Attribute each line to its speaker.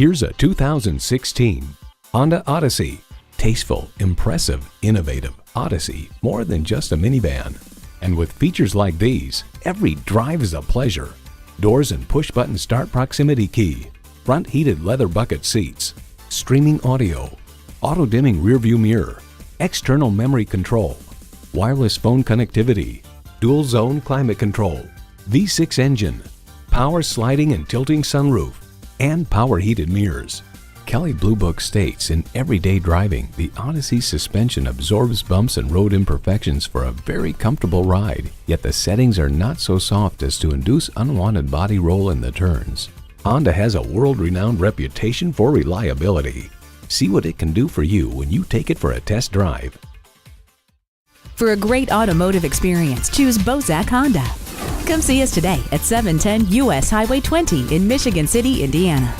Speaker 1: Here's a 2016 Honda Odyssey. Tasteful, impressive, innovative. Odyssey, more than just a minivan. And with features like these, every drive is a pleasure. Doors and push-button start proximity key, front heated leather bucket seats, streaming audio, auto-dimming rearview mirror, external memory control, wireless phone connectivity, dual zone climate control, V6 engine, power sliding and tilting sunroof, and power heated mirrors. Kelley Blue Book states in everyday driving, the Odyssey suspension absorbs bumps and road imperfections for a very comfortable ride, yet the settings are not so soft as to induce unwanted body roll in the turns. Honda has a world-renowned reputation for reliability. See what it can do for you when you take it for a test drive.
Speaker 2: For a great automotive experience, choose Bosak Honda. Come see us today at 710 US Highway 20 in Michigan City, Indiana.